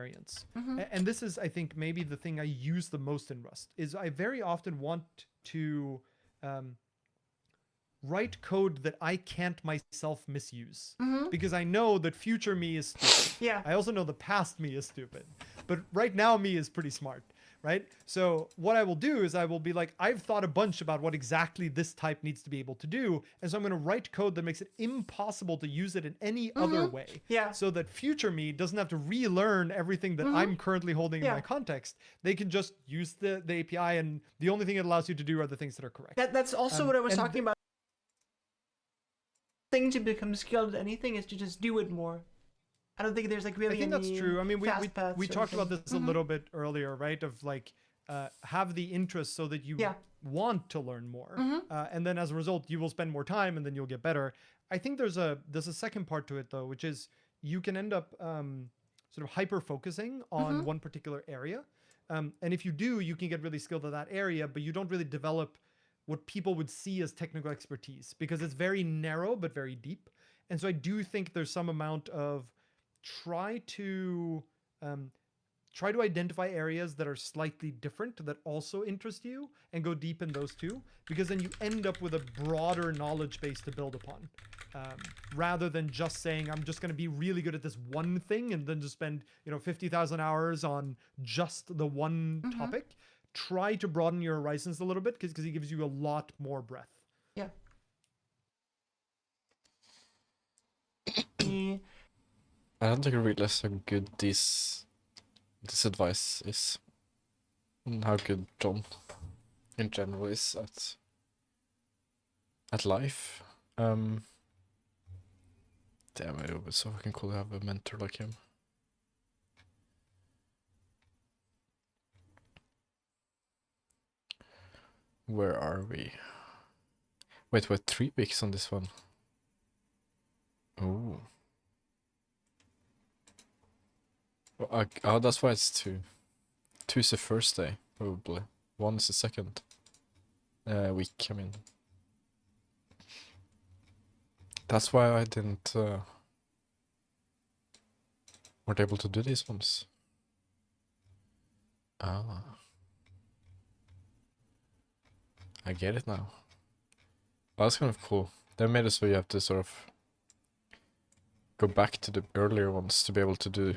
variance. Mm-hmm. And this is, I think, maybe the thing I use the most in Rust is I very often want to um, write code that I can't myself misuse Mm-hmm. because I know that future me is stupid. Yeah. I also know the past me is stupid, but right now me is pretty smart, right? So what I will do is I will be like, I've thought a bunch about what exactly this type needs to be able to do, and so I'm going to write code that makes it impossible to use it in any other Mm-hmm. way, Yeah. so that future me doesn't have to relearn everything that Mm-hmm. I'm currently holding in Yeah. my context. They can just use the API, and the only thing it allows you to do are the things that are correct. That's also what I was And talking about. Thing to become skilled at anything is to just do it more. I don't think there's like I really think that's any true. I mean, fast paths. we or talked about anything. this a little bit earlier, right? Of like, have the interest so that you Yeah. want to learn more, Mhm. and then as a result, you will spend more time, and then you'll get better. I think there's a second part to it though, which is you can end up sort of hyper focusing on one particular area, and if you do, you can get really skilled at that area, but you don't really develop what people would see as technical expertise because it's very narrow but very deep. And so I do think there's some amount of try to um, try to identify areas that are slightly different that also interest you and go deep in those too, because then you end up with a broader knowledge base to build upon, um, rather than just saying I'm just going to be really good at this one thing and then just spend 50,000 hours on just the one topic. Try to broaden your horizons a little bit because he gives you a lot more breadth. Yeah. I don't think I realize how good this advice is, and how good John in general is at life. Damn, it would be so fucking cool to have a mentor like him. Where are we? Wait, 3 weeks on this one? Oh. Oh, that's why it's 2. 2 is the first day, probably. 1 is the second week, I mean. That's why I didn't weren't able to do these ones. Ah. I get it now. Well, that's kind of cool. They made it so you have to sort of go back to the earlier ones to be able to do...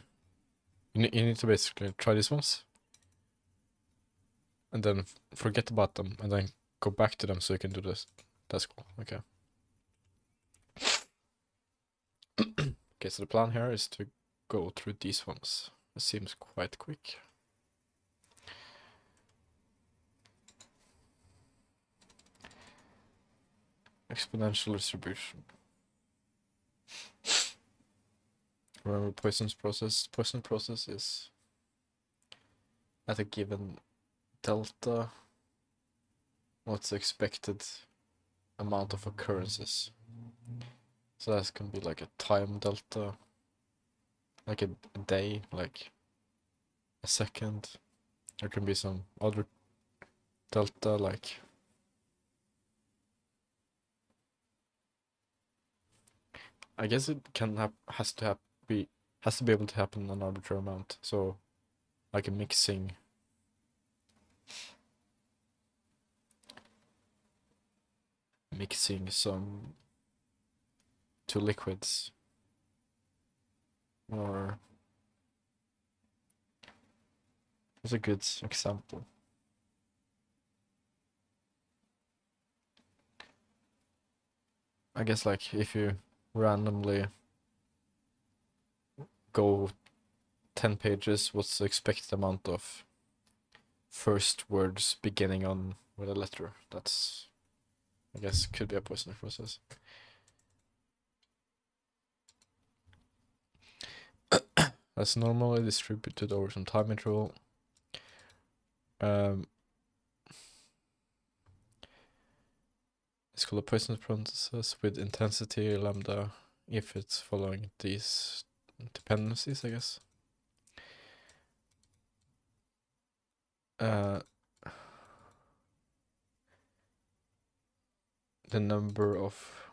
You need to basically try these ones. And then forget about them, and then go back to them so you can do this. That's cool, okay. Okay, so the plan here is to go through these ones. It seems quite quick. Exponential distribution. Remember Poisson's process? Poisson process is at a given delta, what's the expected amount of occurrences. So that's gonna be like a time delta, like a day, like a second. There can be some other delta, like I guess it can has to be able to happen an arbitrary amount. So like a mixing some two liquids, or what's a good example? I guess like if you randomly go 10 pages, what's the expected amount of first words beginning on with a letter? That's, I guess, could be a Poisson process. That's normally distributed over some time interval. It's called a Poisson process with intensity lambda if it's following these dependencies, I guess. The number of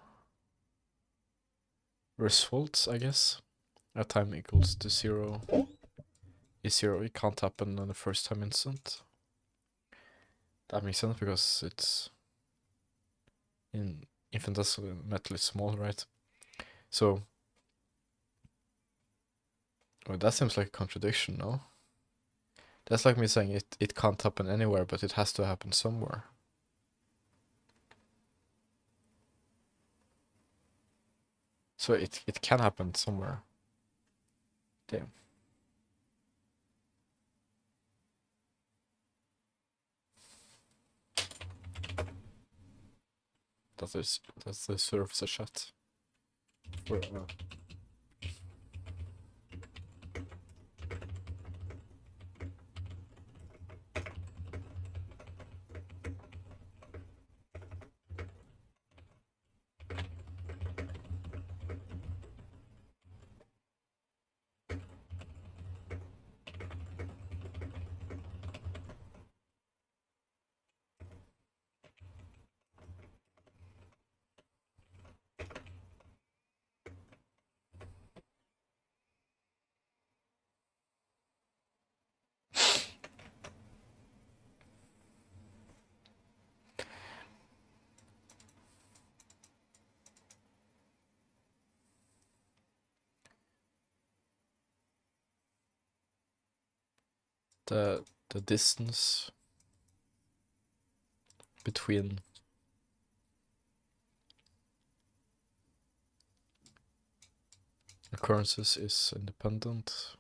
results, I guess, at time equals to 0. is 0, it can't happen on the first time instant. That makes sense because it's infinitesimally small, right? So, well, that seems like a contradiction, no? That's like me saying it can't happen anywhere, but it has to happen somewhere. So it can happen somewhere. Damn. That's the surface of chat. For, the distance between occurrences is independent.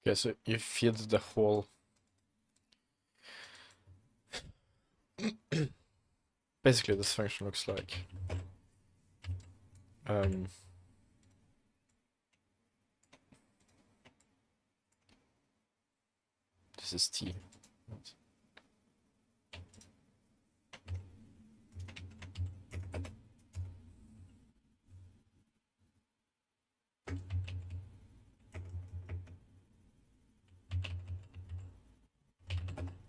Okay, so you feed the whole. Basically, this function looks like this is t. Right.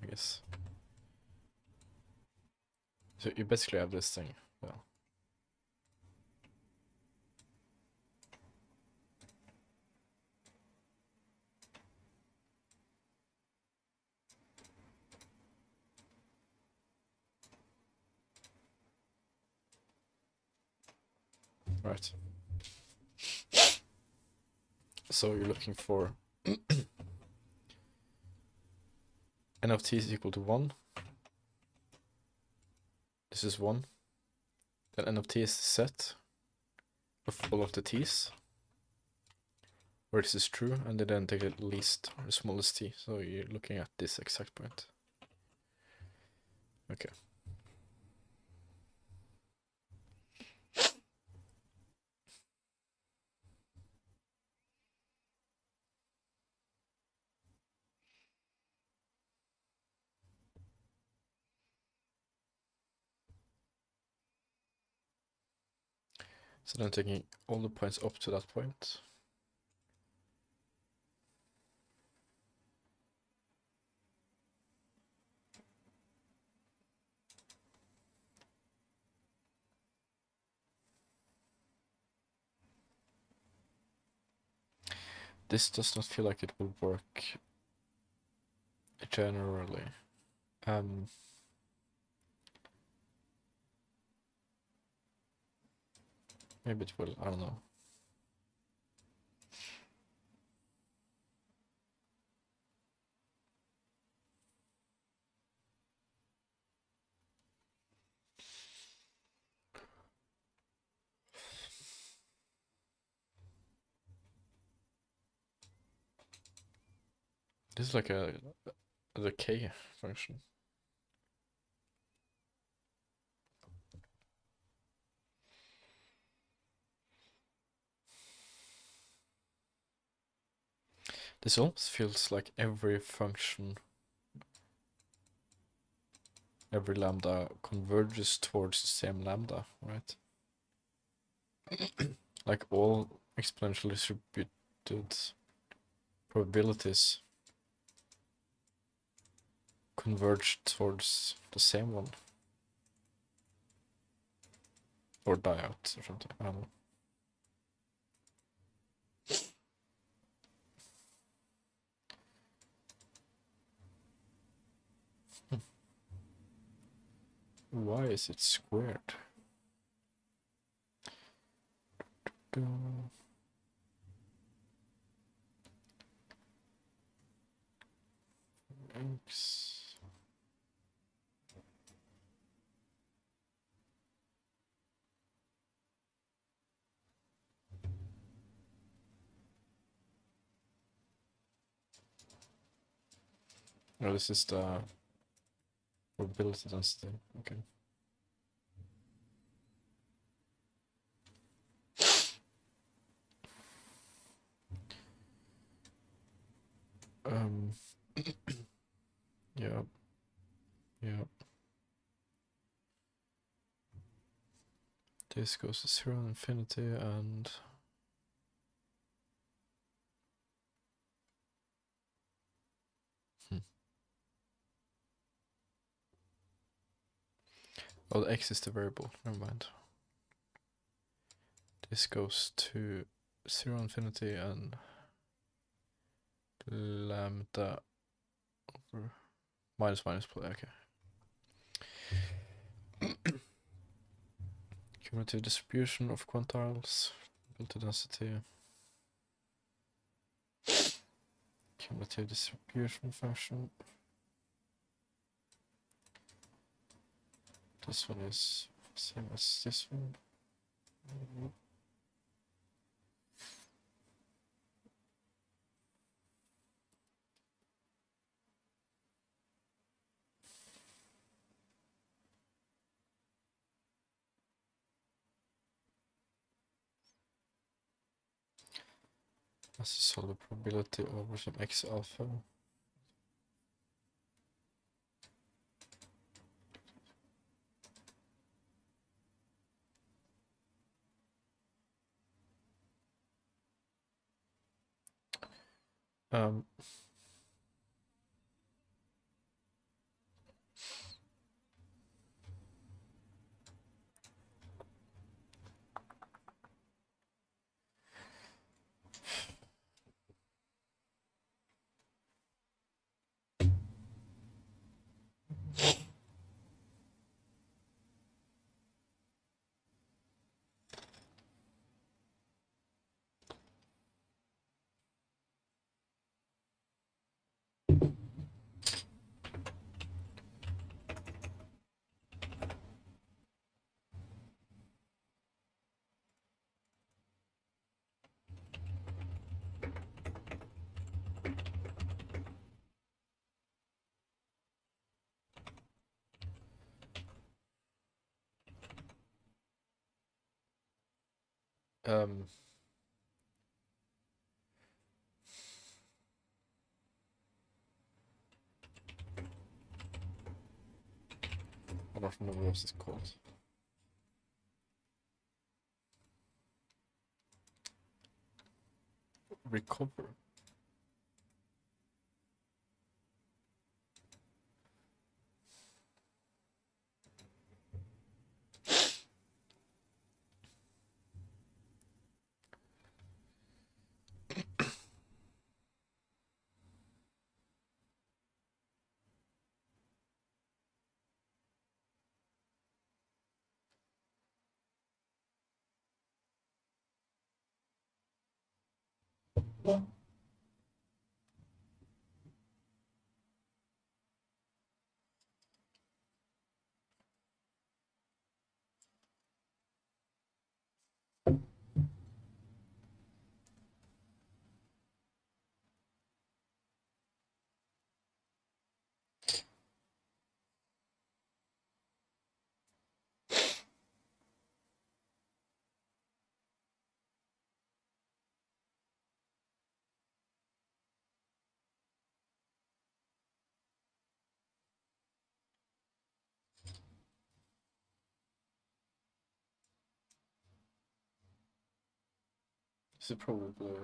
I guess. So you basically have this thing. Well. Right. So you're looking for n of t is equal to 1. This is 1. Then n of t is the set of all of the t's, where this is true, and they then take the least or the smallest t. So you're looking at this exact point. Okay. So then taking all the points up to that point. This does not feel like it will work generally. Maybe it will, I don't know. This is like a decay function. This almost feels like every function, every lambda converges towards the same lambda, right? Like all exponentially distributed probabilities converge towards the same one. Or die out or something, I don't know. Why is it squared? X. Oh, this is the probability density. Okay. Yeah. Yeah. This goes to 0 and infinity and oh, the x is the variable. Never mind. This goes to 0 infinity and lambda over minus minus plus. Okay. Cumulative distribution of quantiles, probability density. Cumulative distribution function. This one is same as this one. Has a solid probability over some X alpha. Um, um, I don't remember what it's called. Recover. So probably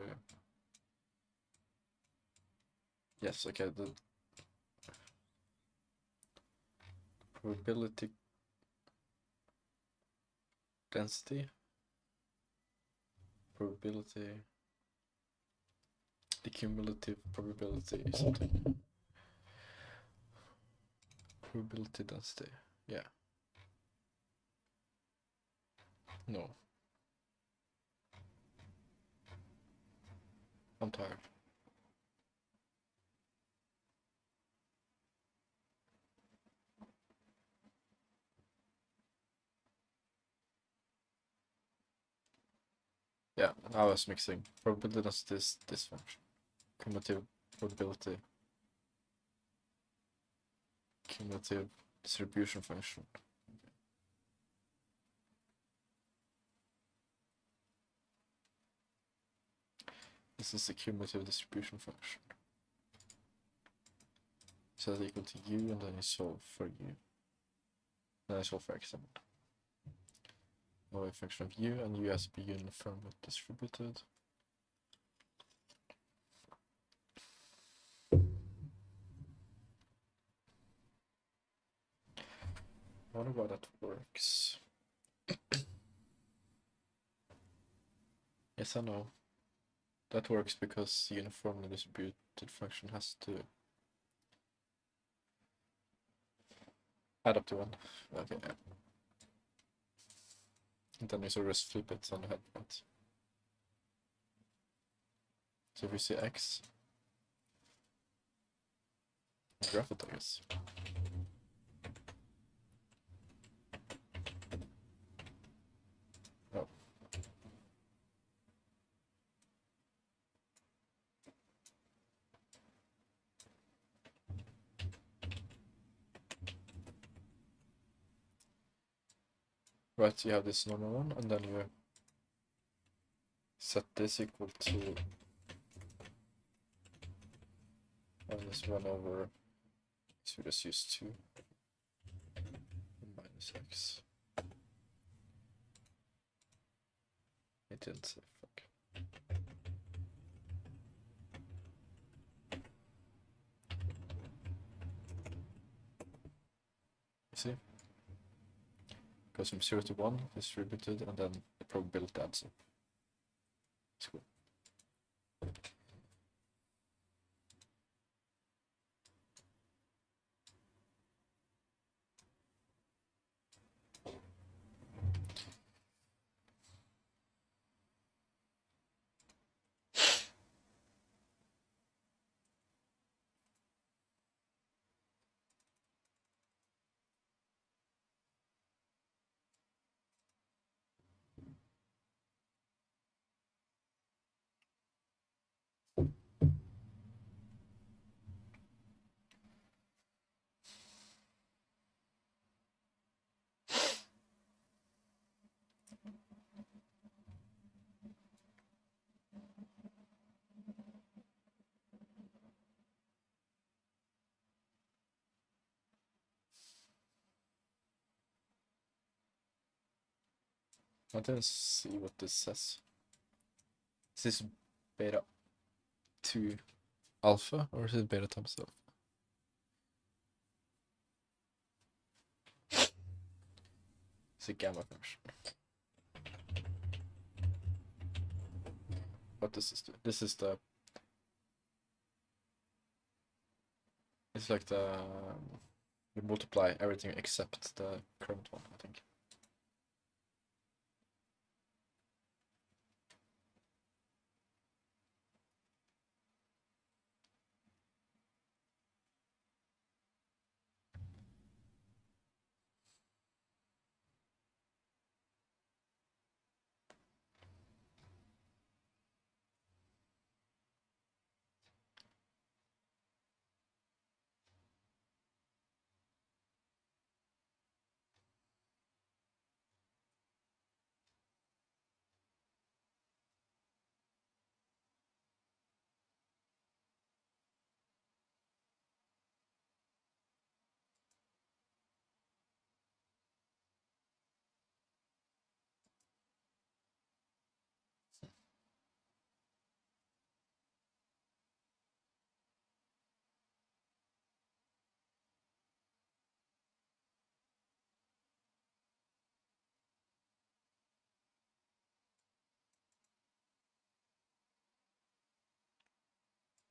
yes. Okay, the probability density, probability, the cumulative probability something. Probability density. Yeah. No. I'm tired. Yeah, I was mixing. Probability density is this function. Cumulative probability. Cumulative distribution function. This is the cumulative distribution function. So that's equal to u, and then you solve for u. Then I solve for x. Now a function of u, and u has to be uniformly distributed. I wonder why that works. Yes, I know. That works because the uniformly distributed function has to add up to 1. Okay, yeah. And then you sort of just flip it on the head, right? So if you see x, graph it, I guess. Oh. Right, you have this normal one, and then you set this equal to I'll just run over. So we just use 2 minus x. It didn't say fuck. You see? Goes from 0 to 1, distributed, and then the probability adds up. It's cool. I didn't see what this says. Is this beta 2 alpha or is it beta times alpha? It's a gamma function. What does this do? This is the. It's like the. You multiply everything except the current one, I think.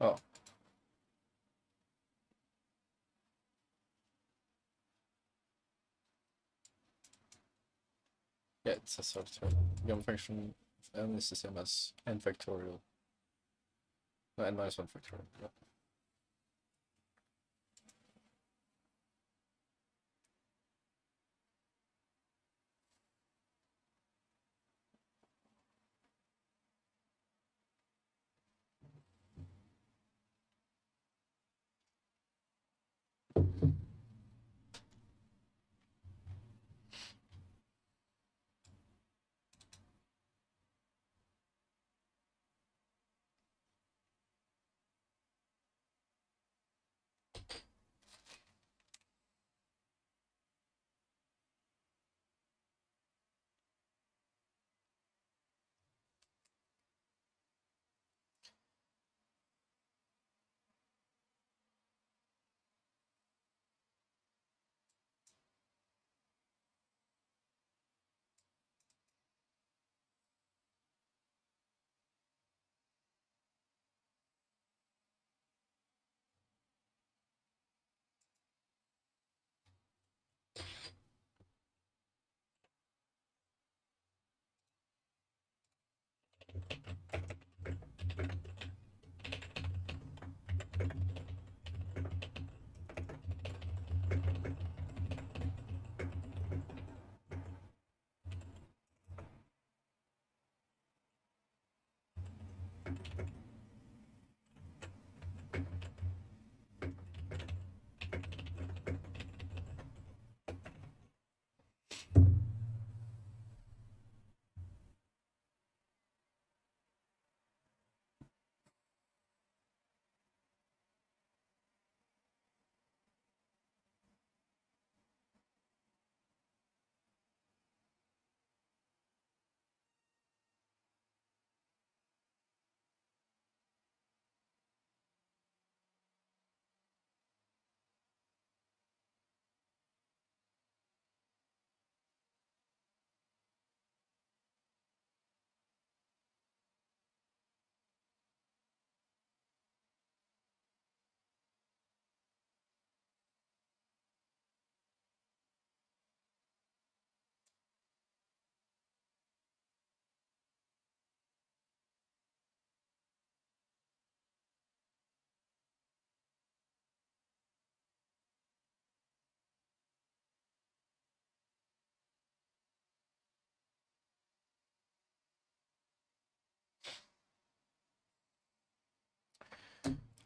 Oh. Yeah, it's a sort of gamma function of n is the same as n factorial. No, n minus 1 factorial. Yeah.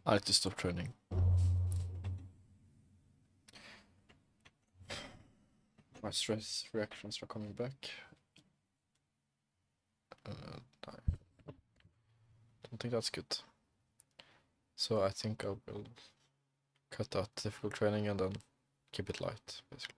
I need to stop training. My stress reactions are coming back. I don't think that's good. So I think I will cut out difficult training and then keep it light, basically.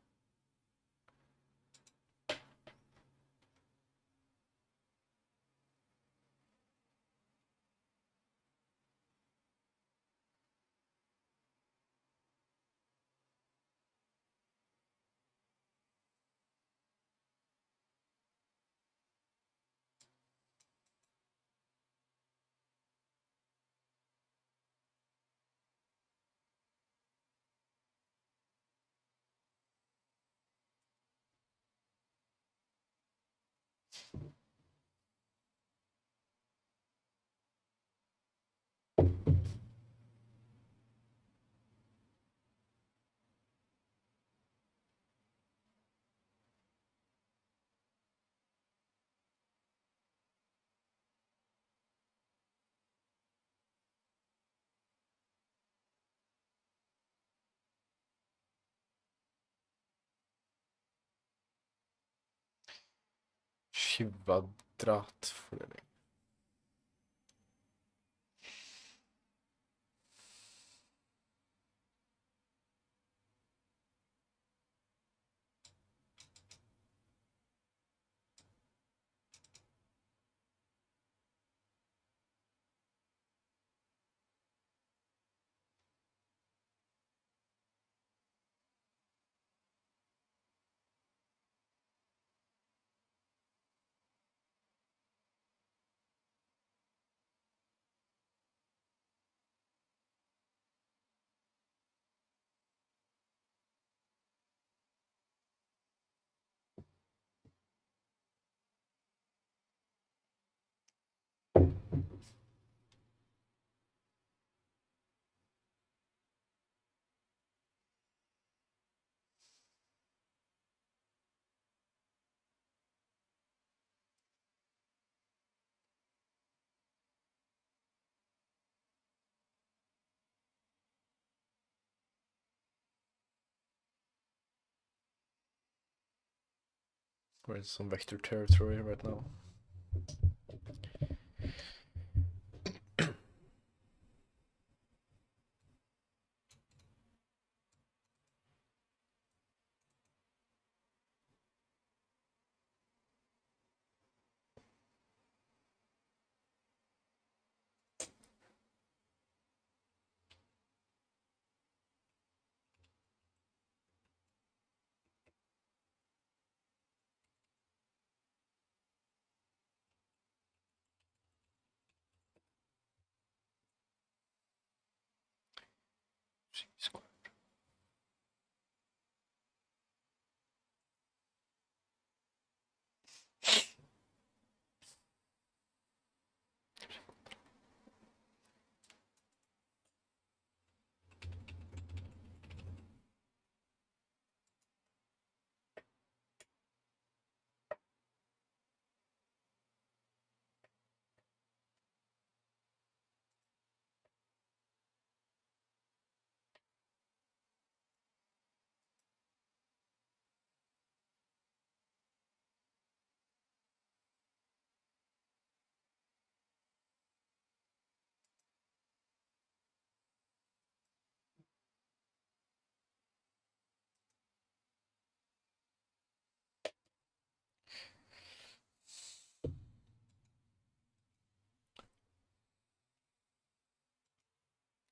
Kvadratfordeling. We're in some vector territory right now.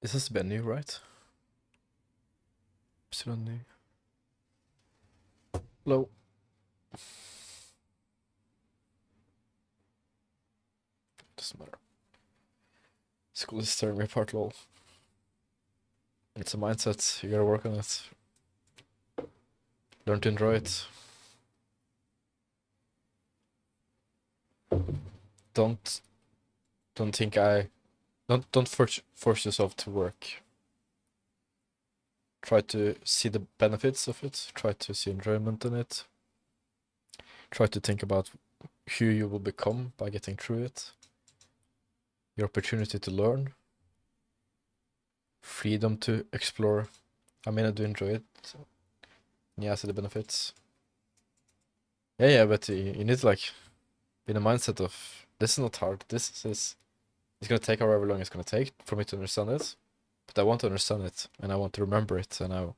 This is Benny, right? Epsilon new. Hello. Doesn't matter. School is tearing me apart, lol. It's a mindset, you gotta work on it. Learn to enjoy it. Don't think don't force yourself to work. Try to see the benefits of it. Try to see enjoyment in it. Try to think about who you will become by getting through it. Your opportunity to learn. freedom to explore. I mean, I do enjoy it. Yeah, I see the benefits. Yeah, but you need to like be in a mindset of this is not hard. This is it's gonna take however long it's gonna take for me to understand it. But I want to understand it, and I want to remember it, and I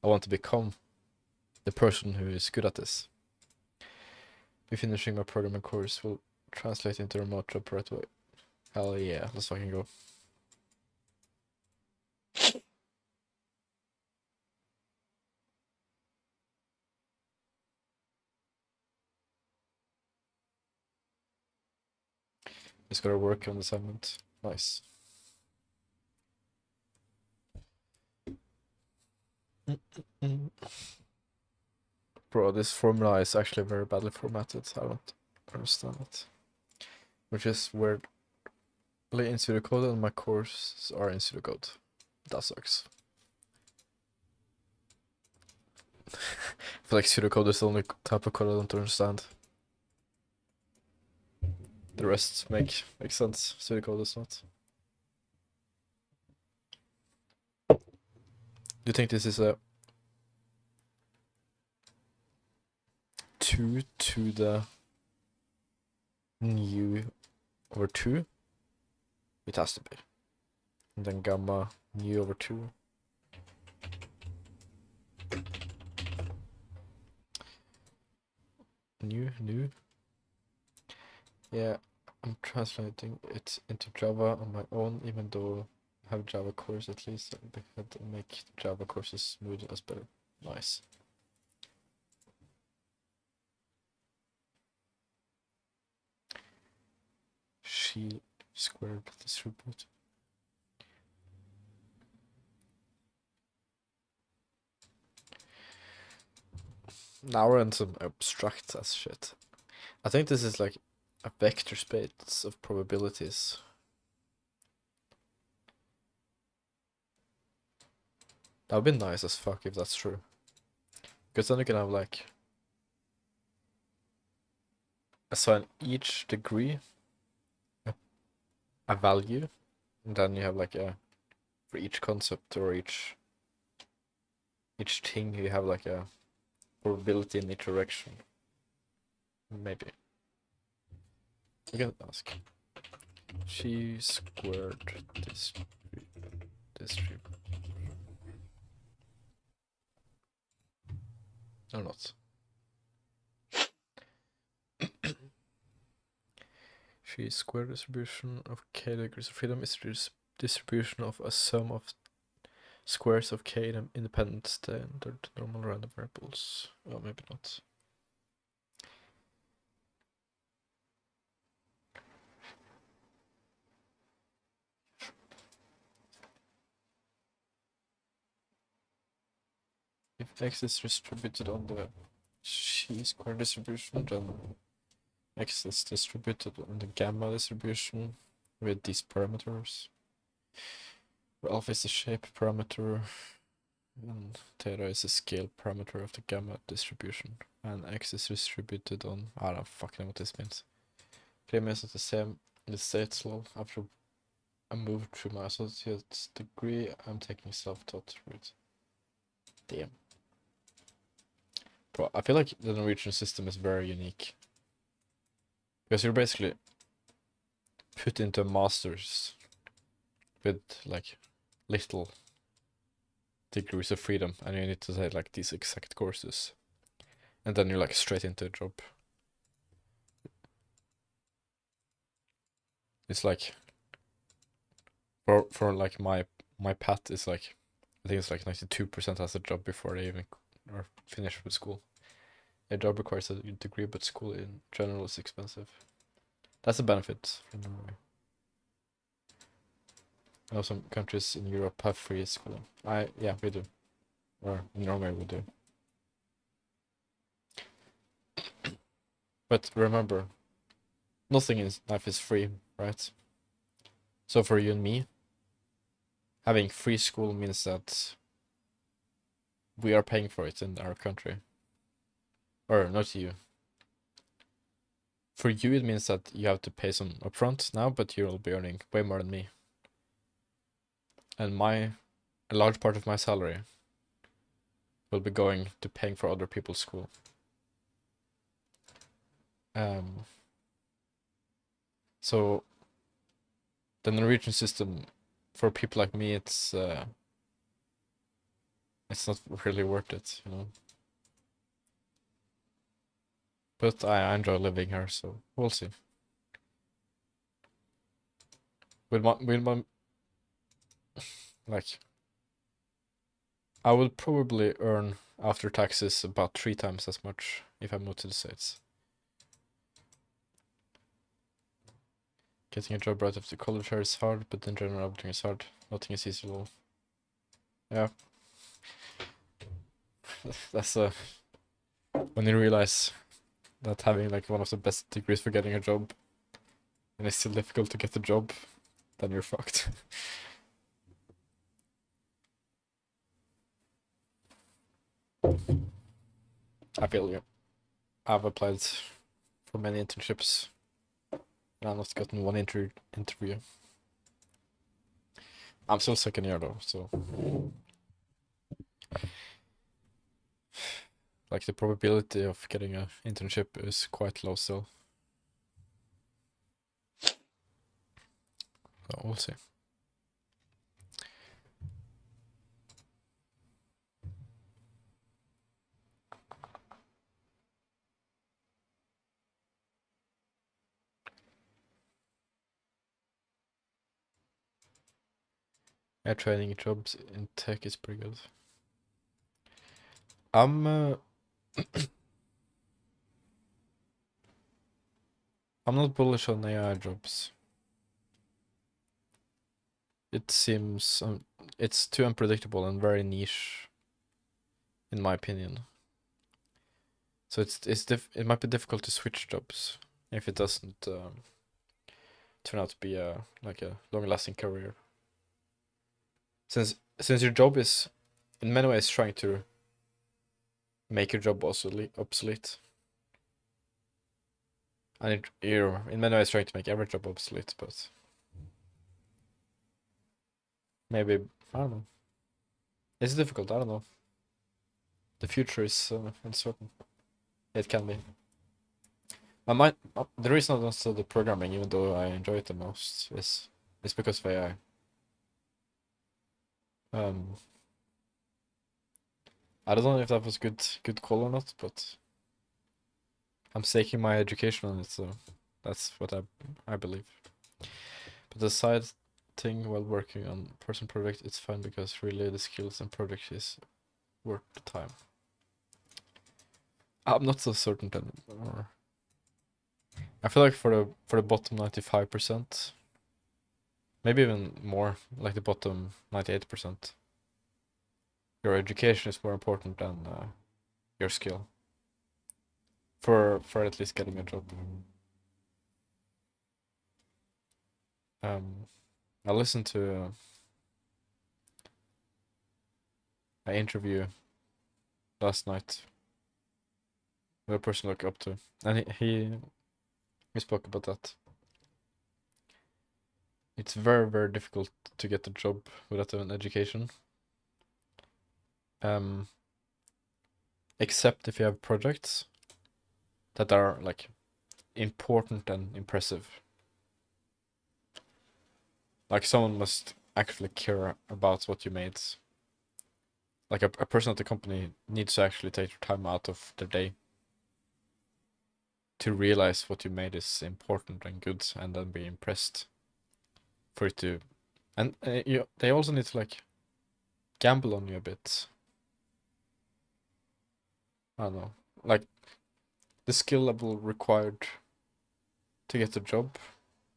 want to become the person who is good at this. Be finishing my programming course will translate into a remote job right away. Hell yeah, let's fucking go. Just gotta work on the assignment. Nice. Bro, this formula is actually very badly formatted. I don't understand it. Which is weirdly in pseudocode, and my courses are in pseudocode. That sucks. I feel like pseudocode is the only type of code I don't understand. The rest make sense. Pseudocode is not. Do you think this is a 2 to the nu over 2? It has to be. And then gamma nu over 2. Nu. Yeah, I'm translating it into Java on my own, even though I have Java course at least. I had to make Java courses smooth as better. Nice. She squared distribute. Now we're in some abstract as shit. I think this is like a vector space of probabilities. That would be nice as fuck if that's true. Because then you can have like assign each degree a value, and then you have like a for each concept or each thing you have like a probability in each direction. Maybe. We can ask. Chi squared distribute. Or not. Chi squared distribution of k degrees of freedom is distribution of a sum of squares of k independent standard normal random variables. Oh, maybe not. If x is distributed on the chi squared distribution, then x is distributed on the gamma distribution with these parameters. Where alpha is the shape parameter, and theta is the scale parameter of the gamma distribution, and x is distributed on, I don't fucking know what this means. Claim is the same in the states law. After I moved through my associate's degree, I'm taking self-taught route. Damn. Bro, I feel like the Norwegian system is very unique. Because you're basically put into a master's with like little degrees of freedom, and you need to take like these exact courses, and then you're like straight into a job. It's like for like my path is like, I think it's like 92% has a job before they even are finished with school. A job requires a degree, but school in general is expensive. That's a benefit for Norway. I know some countries in Europe have free schooling. Yeah, we do. Or in Norway we do. But remember, nothing in life is free, right? So for you and me, having free school means that we are paying for it in our country. Or not you. For you, it means that you have to pay some upfront now, but you'll be earning way more than me. And my a large part of my salary will be going to paying for other people's school. So the Norwegian system, for people like me, it's not really worth it, you know. But I enjoy living here, so we'll see. With my like, I will probably earn after taxes about 3 times as much if I move to the States. Getting a job right after college here is hard, but in general everything is hard. Nothing is easy at all. Yeah. That's when you realize that having like one of the best degrees for getting a job and it's still difficult to get a job, then you're fucked. I feel you. I've applied for many internships and I've not gotten one interview. I'm still second year though, so like the probability of getting an internship is quite low still. So we'll see. Yeah, training jobs in tech is pretty good. I'm not bullish on AI jobs. It seems it's too unpredictable and very niche, in my opinion. So it might be difficult to switch jobs if it doesn't turn out to be a long-lasting career. Since your job is in many ways trying to make your job obsolete. And you're in many ways trying to make every job obsolete, but maybe, I don't know. It's difficult, I don't know. The future is uncertain. It can be. The reason I don't study programming, even though I enjoy it the most, is because of AI. I don't know if that was good call or not, but I'm staking my education on it, so that's what I believe. But the side thing while working on person project, it's fine because really the skills and project is worth the time. I'm not so certain anymore. I feel like for the bottom 95%, maybe even more, like the bottom 98%, your education is more important than your skill. For at least getting a job. I listened to an interview last night with a person I look up to, and he spoke about that. It's very, very difficult to get a job without an education. Except if you have projects that are like important and impressive. Like someone must actually care about what you made. Like a person at the company needs to actually take their time out of their day to realize what you made is important and good, and then be impressed for it to, and they also need to like gamble on you a bit. I don't know, like the skill level required to get a job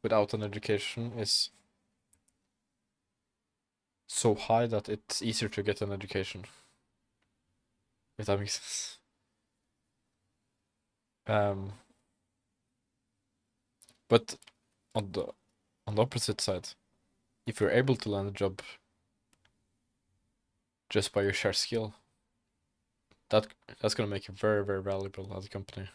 without an education is so high that it's easier to get an education. If that makes sense. But on the opposite side, if you're able to land a job just by your sheer skill, that's gonna make you very, very valuable at the company.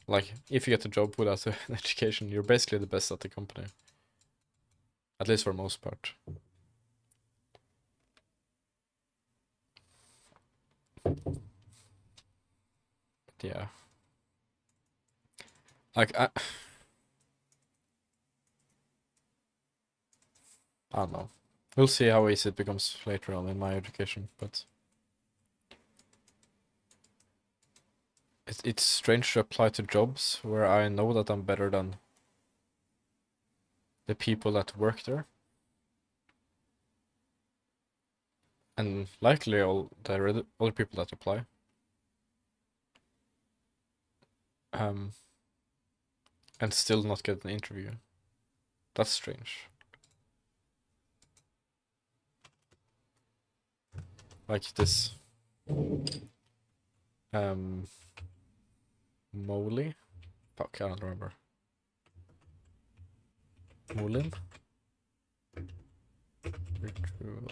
Like, if you get a job without an education, you're basically the best at the company. At least for the most part. Yeah. Like I don't know. We'll see how easy it becomes later on in my education, but it's strange to apply to jobs where I know that I'm better than the people that work there. And likely all the other people that apply. And still not get an interview. That's strange. Like this Molly? Fuck, I don't remember. Molin? Virtual.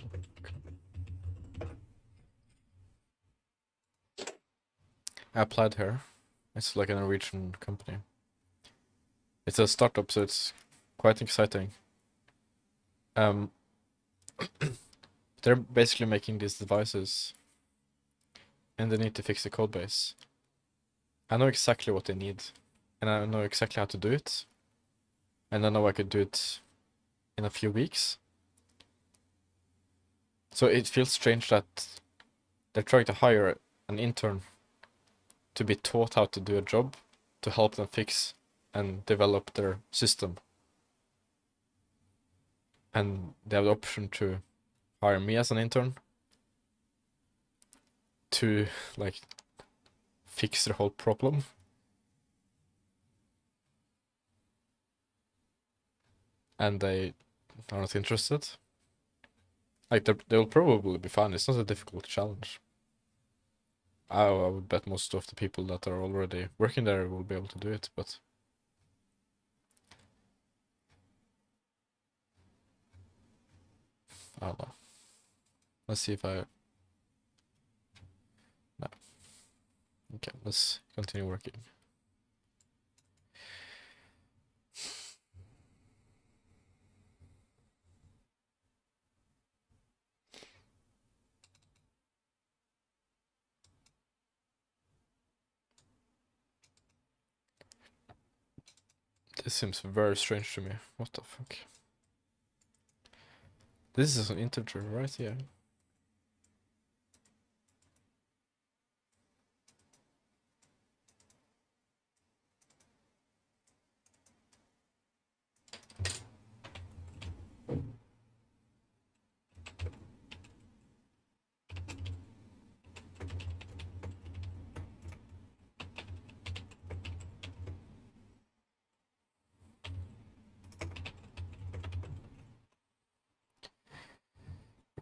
I applied here. It's like a Norwegian company. It's a startup, so it's quite exciting. They're basically making these devices, and they need to fix the code base. I know exactly what they need, and I know exactly how to do it. And I know I could do it in a few weeks. So it feels strange that they're trying to hire an intern to be taught how to do a job to help them fix and develop their system. And they have the option to hire me as an intern to like fix the whole problem. And they are not interested. Like they'll probably be fine. It's not a difficult challenge. I would bet most of the people that are already working there will be able to do it, but I don't know. Let's see if I... No. Okay, let's continue working. This seems very strange to me. What the fuck? This is an integer, right? Yeah.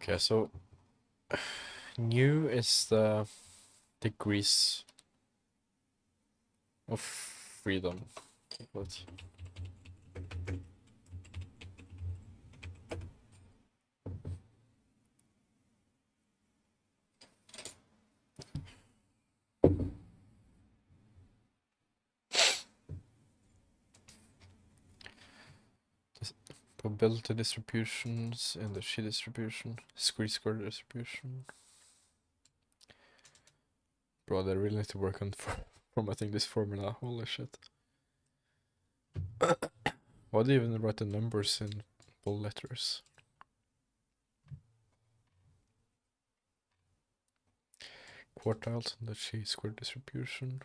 Okay, so new is the degrees of freedom. What? Probability distributions in the Chi distribution, square distribution. Bro, they really need to work on formatting this formula. Holy shit. Why do you even write the numbers in bold letters? Quartiles in the Chi square distribution.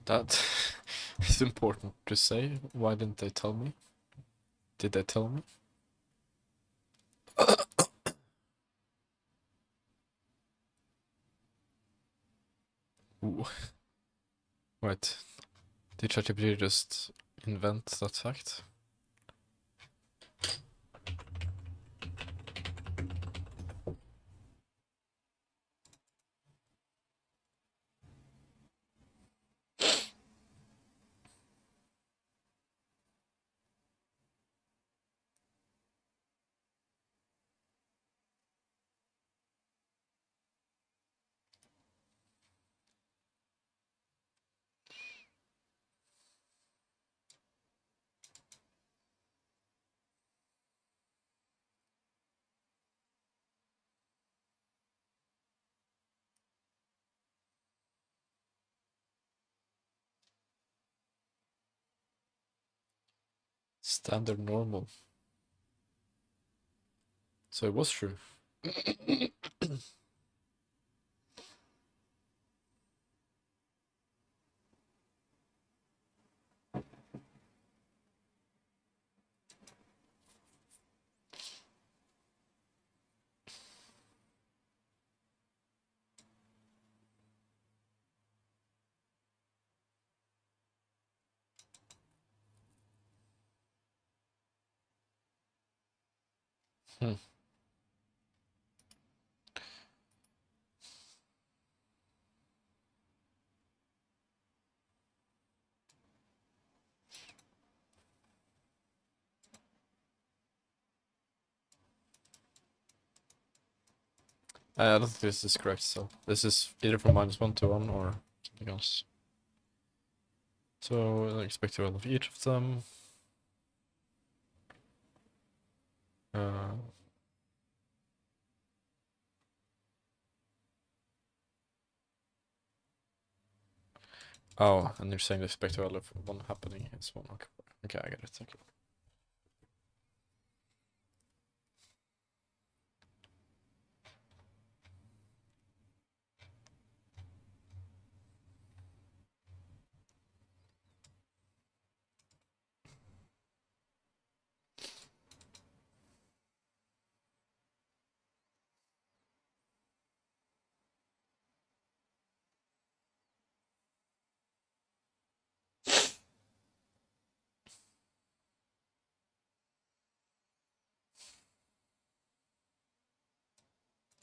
That is important to say. Why didn't they tell me? Did they tell me? Ooh. Wait. Did ChatGPT just invent that fact? Standard normal. So it was true. Hmm. I don't think this is correct, so this is either from -1 to 1 or something else. So, expect roll of each of them. Uh, oh, and you're saying the expected value of one happening is 1. Okay, okay, I get it. Okay.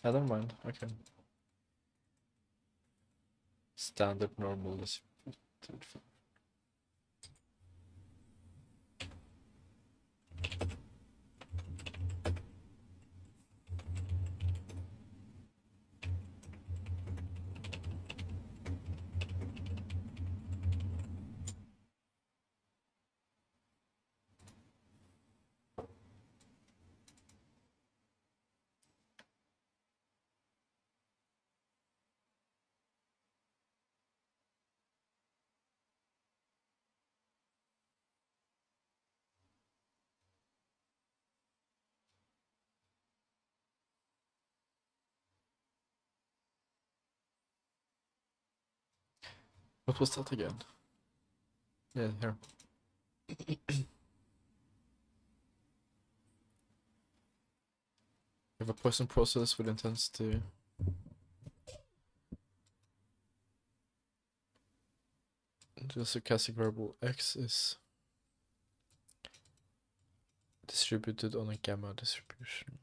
I don't mind. Okay. Standard normal distributed. What was that again? Yeah, here. We have a poison process with intensity. The stochastic variable x is distributed on a gamma distribution.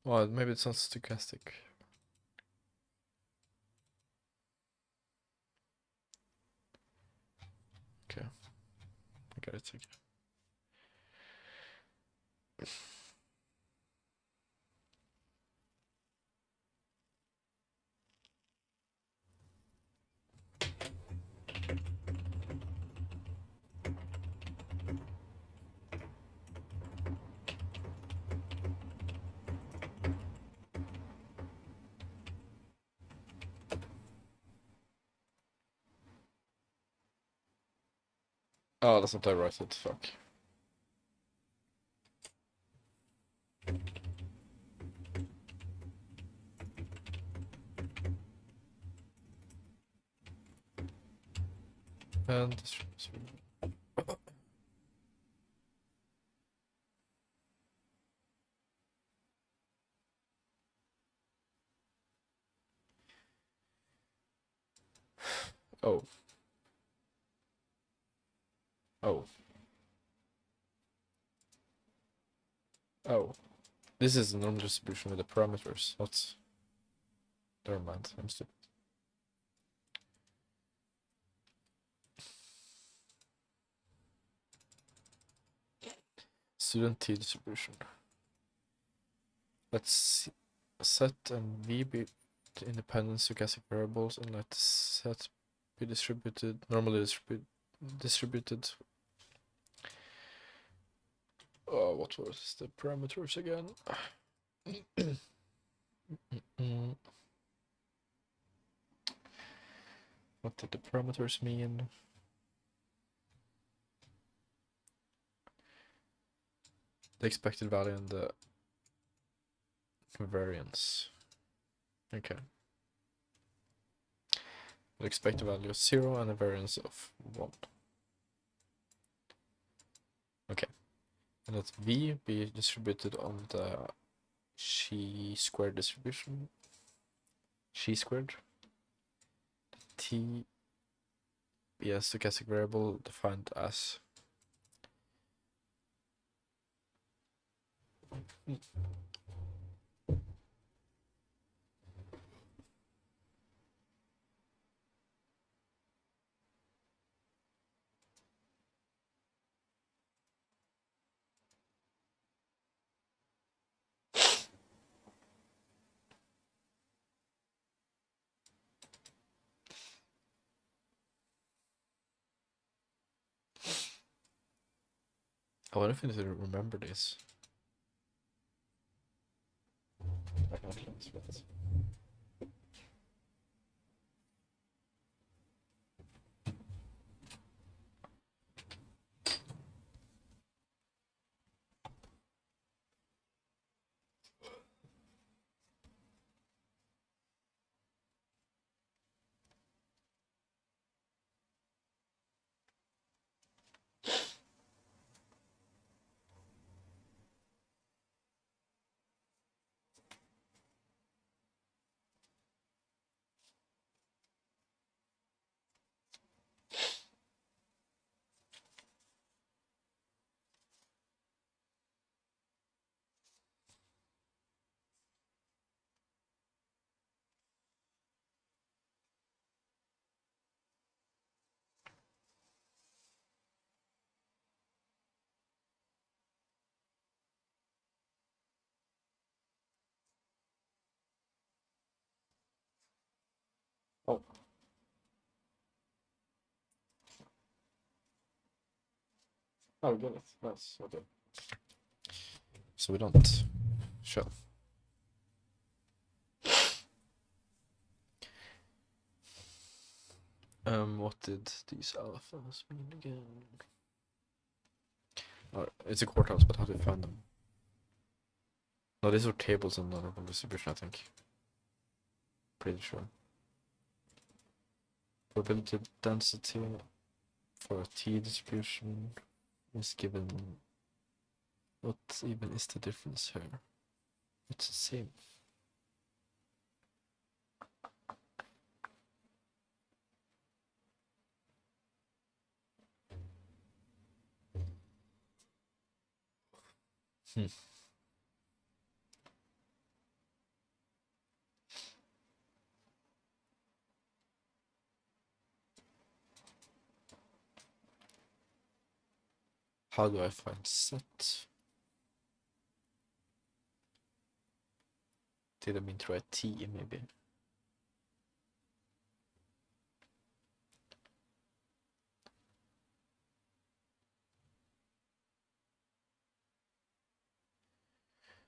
Well, maybe it's not stochastic. Okay, I got it. Okay. Oh, that's not how I write it. Fuck. And oh. Oh. Oh. This is a normal distribution with the parameters, not... Never mind, I'm stupid. Student T distribution. Let's set and V be independent stochastic variables, and let set be distributed, normally distributed. What was the parameters again? What did the parameters mean? The expected value and the variance. Okay. The expected value of 0 and a variance of 1. Okay. And let V be distributed on the chi-squared distribution. Chi-squared. T be a stochastic variable defined as I wonder if I need to remember this. I can actually answer that. Oh. Oh, good. Nice. Okay. So we don't show. What did these alphas mean again? Oh, it's a quartiles, but how do you find them? No, these are tables in the normal distribution, I think. Pretty sure. Probability density for a T distribution is given. What even is the difference here? It's the same. How do I find set? Did I mean to write T maybe?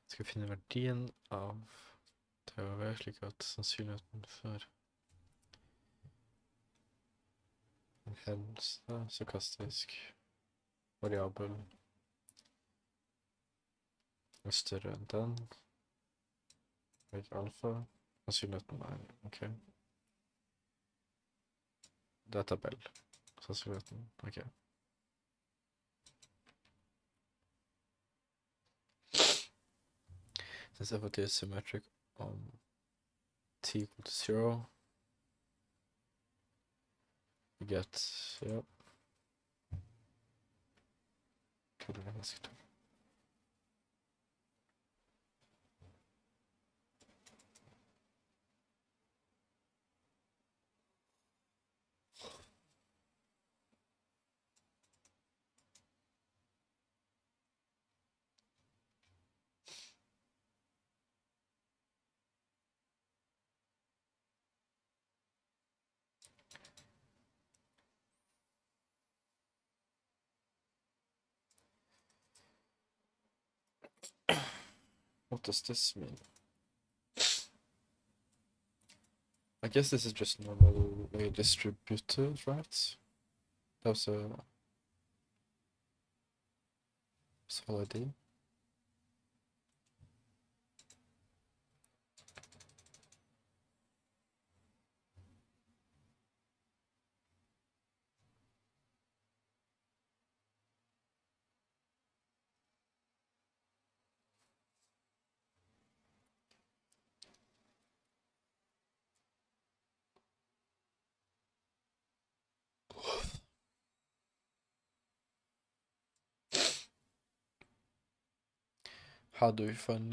Ska finna verdien av det var verkligheten sannsynligheten för en händelse stochastisk variabel är större än den. Vet alfa. Sannsynligheten är okej. Det är tabell. Facilitating. Okay. Since FOT is symmetric on t equal to 0, you get, yep. What does this mean? I guess this is just normal way distributed, right? That was a solid idea. How do we find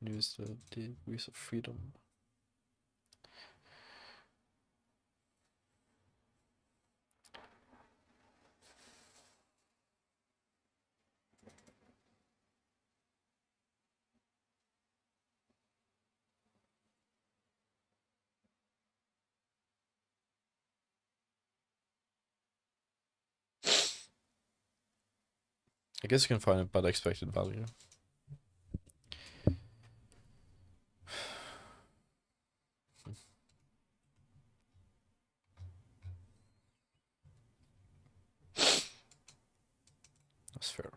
news the degrees of freedom? I guess you can find it by the expected value. That's fair.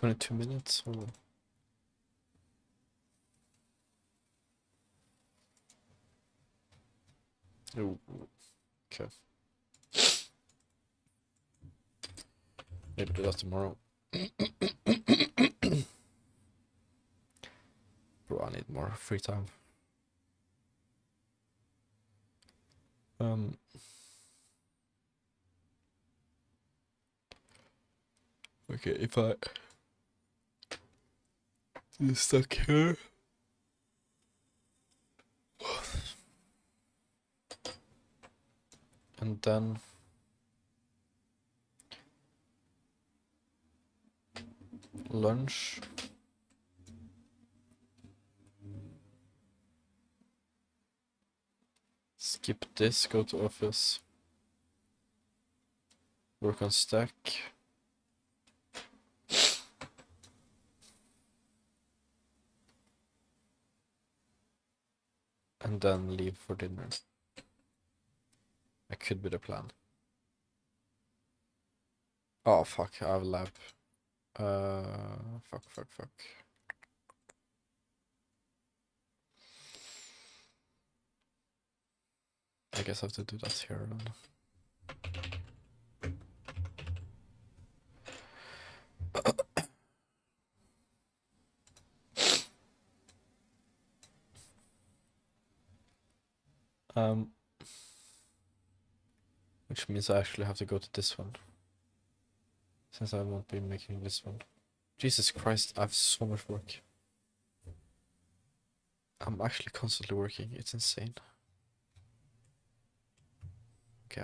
$22 minutes. Oh. Ooh, okay. Maybe do that tomorrow. Bro, I need more free time. Okay, if I get stuck here. And then lunch. Skip this, go to office. Work on stack. And then leave for dinner. That could be the plan. Oh fuck, I have a lab. Fuck. I guess I have to do that here then. Which means I actually have to go to this one. Since I won't be making this one. Jesus Christ, I have so much work. I'm actually constantly working, it's insane. Okay,